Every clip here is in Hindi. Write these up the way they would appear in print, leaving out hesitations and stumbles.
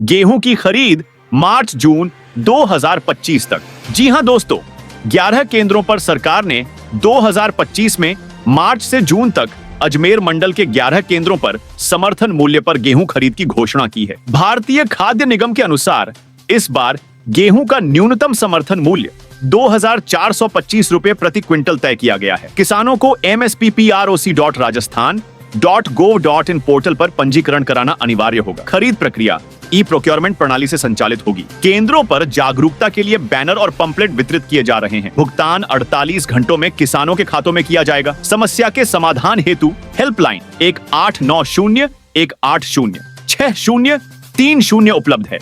गेहूं की खरीद मार्च जून 2025 तक। जी हां दोस्तों, 11 केंद्रों पर सरकार ने 2025 में मार्च से जून तक अजमेर मंडल के 11 केंद्रों पर समर्थन मूल्य पर गेहूं खरीद की घोषणा की है। भारतीय खाद्य निगम के अनुसार इस बार गेहूं का न्यूनतम समर्थन मूल्य 2,425 रुपए प्रति क्विंटल तय किया गया है। किसानों को msppROC.rajasthan.gov.in पोर्टल पर पंजीकरण कराना अनिवार्य होगा। खरीद प्रक्रिया ई प्रोक्योरमेंट प्रणाली से संचालित होगी। केंद्रों पर जागरूकता के लिए बैनर और पंपलेट वितरित किए जा रहे हैं। भुगतान 48 घंटों में किसानों के खातों में किया जाएगा। समस्या के समाधान हेतु हेल्पलाइन 1890-180-6030 उपलब्ध है।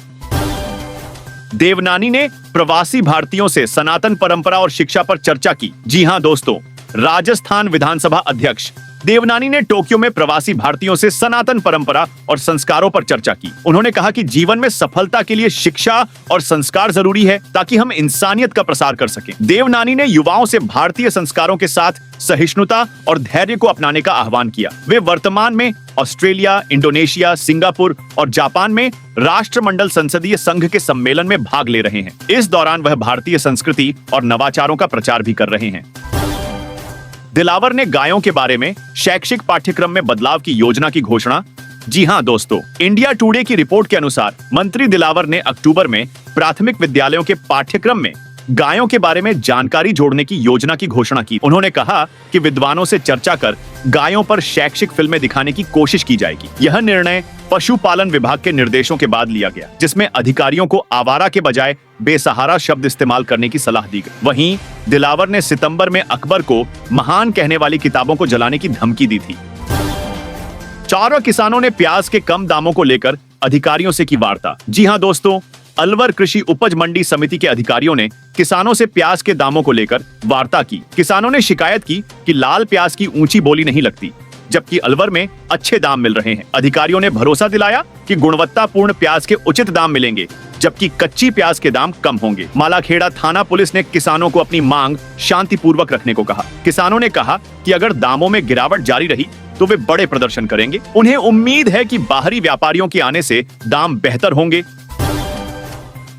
देवनानी ने प्रवासी भारतीयों से सनातन परंपरा और शिक्षा पर चर्चा की। जी हां दोस्तों, राजस्थान विधानसभा अध्यक्ष देवनानी ने टोक्यो में प्रवासी भारतीयों से सनातन परंपरा और संस्कारों पर चर्चा की। उन्होंने कहा कि जीवन में सफलता के लिए शिक्षा और संस्कार जरूरी है ताकि हम इंसानियत का प्रसार कर सकें। देवनानी ने युवाओं से भारतीय संस्कारों के साथ सहिष्णुता और धैर्य को अपनाने का आह्वान किया। वे वर्तमान में ऑस्ट्रेलिया, इंडोनेशिया, सिंगापुर और जापान में राष्ट्रमंडल संसदीय संघ के सम्मेलन में भाग ले रहे हैं। इस दौरान वह भारतीय संस्कृति और नवाचारों का प्रचार भी कर रहे हैं। दिलावर ने गायों के बारे में शैक्षिक पाठ्यक्रम में बदलाव की योजना की घोषणा। जी हां दोस्तों, इंडिया टुडे की रिपोर्ट के अनुसार मंत्री दिलावर ने अक्टूबर में प्राथमिक विद्यालयों के पाठ्यक्रम में गायों के बारे में जानकारी जोड़ने की योजना की घोषणा की। उन्होंने कहा कि विद्वानों से चर्चा कर गायों पर शैक्षिक फिल्में दिखाने की कोशिश की जाएगी। यह निर्णय पशुपालन विभाग के निर्देशों के बाद लिया गया, जिसमें अधिकारियों को आवारा के बजाय बेसहारा शब्द इस्तेमाल करने की सलाह दी गई। वहीं दिलावर ने सितंबर में अकबर को महान कहने वाली किताबों को जलाने की धमकी दी थी। चारा किसानों ने प्याज के कम दामों को लेकर अधिकारियों से की वार्ता। जी हां दोस्तों, अलवर कृषि उपज मंडी समिति के अधिकारियों ने किसानों से प्याज के दामों को लेकर वार्ता की। किसानों ने शिकायत की कि लाल प्याज की ऊंची बोली नहीं लगती, जबकि अलवर में अच्छे दाम मिल रहे हैं। अधिकारियों ने भरोसा दिलाया कि गुणवत्तापूर्ण प्याज के उचित दाम मिलेंगे, जबकि कच्ची प्याज के दाम कम होंगे। मालाखेड़ा थाना पुलिस ने किसानों को अपनी मांग शांतिपूर्वक रखने को कहा। किसानों ने कहा कि अगर दामों में गिरावट जारी रही तो वे बड़े प्रदर्शन करेंगे। उन्हें उम्मीद है कि बाहरी व्यापारियों के आने से दाम बेहतर होंगे।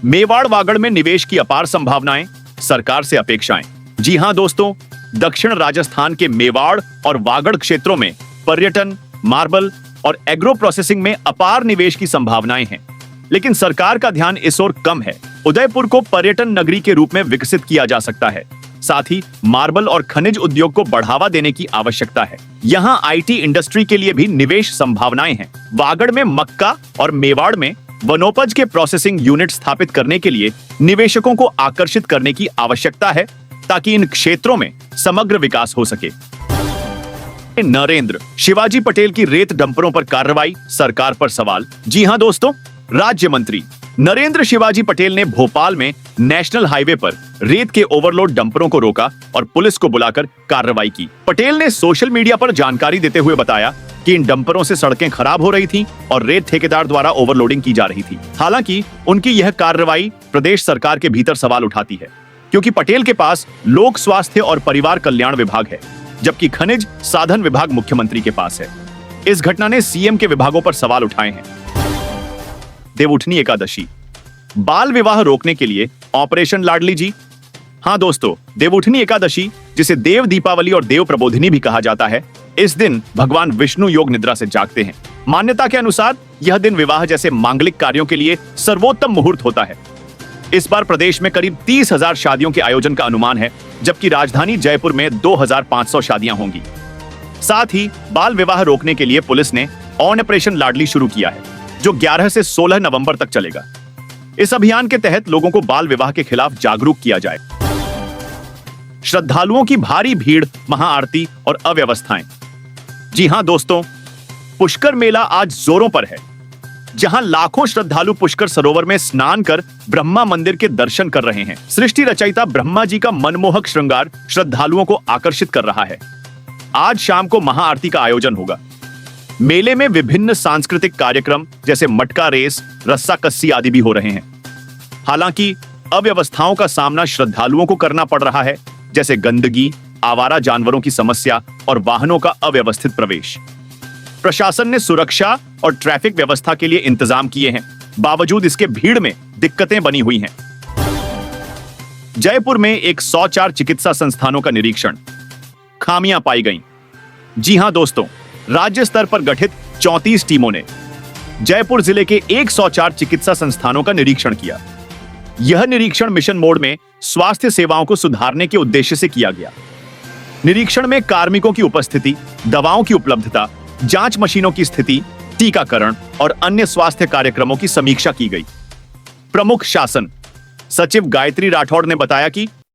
मेवाड़ वागड़ में निवेश की अपार संभावनाएं, सरकार से अपेक्षाएं। जी हां दोस्तों, दक्षिण राजस्थान के मेवाड़ और वागड़ क्षेत्रों में पर्यटन, मार्बल और एग्रो प्रोसेसिंग में अपार निवेश की संभावनाएं हैं, लेकिन सरकार का ध्यान इस ओर कम है। उदयपुर को पर्यटन नगरी के रूप में विकसित किया जा सकता है। साथ ही मार्बल और खनिज उद्योग को बढ़ावा देने की आवश्यकता है। यहाँ आईटी इंडस्ट्री के लिए भी निवेश संभावनाएं हैं। वागड़ में मक्का और मेवाड़ में वनोपज के प्रोसेसिंग यूनिट स्थापित करने के लिए निवेशकों को आकर्षित करने की आवश्यकता है, ताकि इन क्षेत्रों में समग्र विकास हो सके। नरेंद्र शिवाजी पटेल की रेत डंपरों पर कार्रवाई, सरकार पर सवाल। जी हां दोस्तों, राज्य मंत्री नरेंद्र शिवाजी पटेल ने भोपाल में नेशनल हाईवे पर रेत के ओवरलोड डंपरों को रोका और पुलिस को बुलाकर कार्रवाई की। पटेल ने सोशल मीडिया पर जानकारी देते हुए बताया कि इन डंपरों से सड़कें खराब हो रही थीं और रेत ठेकेदार द्वारा ओवरलोडिंग की जा रही थी। हालांकि उनकी यह कार्रवाई प्रदेश सरकार के भीतर सवाल उठाती है, क्योंकि पटेल के पास लोक स्वास्थ्य और परिवार कल्याण विभाग है, जबकि खनिज साधन विभाग मुख्यमंत्री के पास है। इस घटना ने सीएम के विभागों पर सवाल उठाए हैं। देवउठनी एकादशी, बाल विवाह रोकने के लिए ऑपरेशन लाडली जी। हाँ दोस्तों, देवउठनी एकादशी, जिसे देव दीपावली और देव प्रबोधिनी भी कहा जाता है, इस दिन भगवान विष्णु योग निद्रा से जागते हैं। मान्यता के अनुसार यह दिन विवाह जैसे मांगलिक कार्यों के लिए सर्वोत्तम मुहूर्त होता है। इस बार प्रदेश में करीब 30,000 शादियों के आयोजन का अनुमान है, जबकि राजधानी जयपुर में 2,500 शादियां होंगी। साथ ही बाल विवाह रोकने के लिए पुलिस ने ऑपरेशन लाडली शुरू किया है, जो 11 से 16 नवंबर तक चलेगा। इस अभियान के तहत लोगों को बाल विवाह के खिलाफ जागरूक किया जाए। श्रद्धालुओं की भारी भीड़, महाआरती और अव्यवस्थाएं। जी हां दोस्तों, पुष्कर मेला आज जोरों पर है, जहां लाखों श्रद्धालु पुष्कर सरोवर में स्नान कर ब्रह्मा मंदिर के दर्शन कर रहे हैं। सृष्टि रचयिता ब्रह्मा जी का मनमोहक श्रृंगार श्रद्धालुओं को आकर्षित कर रहा है। आज शाम को महाआरती का आयोजन होगा। मेले में विभिन्न सांस्कृतिक कार्यक्रम जैसे मटका रेस, रस्सा कस्सी आदि भी हो रहे हैं। हालांकि अव्यवस्थाओं का सामना श्रद्धालुओं को करना पड़ रहा है, जैसे गंदगी, आवारा जानवरों की समस्या और वाहनों का अव्यवस्थित प्रवेश। प्रशासन ने सुरक्षा और ट्रैफिक व्यवस्था के लिए इंतजाम किए हैं। बावजूद इसके भीड़ में दिक्कतें बनी हुई हैं। जयपुर में 104 चिकित्सा संस्थानों का निरीक्षण, खामियां पाई गईं। जी हां दोस्तों, राज्य स्तर पर गठित 34 टीमों ने जयपुर जिले के 104 चिकित्सा संस्थानों का निरीक्षण किया। यह निरीक्षण मिशन मोड में स्वास्थ्य सेवाओं को सुधारने के उद्देश्य से किया गया। निरीक्षण में कार्मिकों की उपस्थिति, दवाओं की उपलब्धता, जांच मशीनों की स्थिति, टीकाकरण और अन्य स्वास्थ्य कार्यक्रमों की समीक्षा की गई। प्रमुख शासन सचिव गायत्री राठौड़ ने बताया कि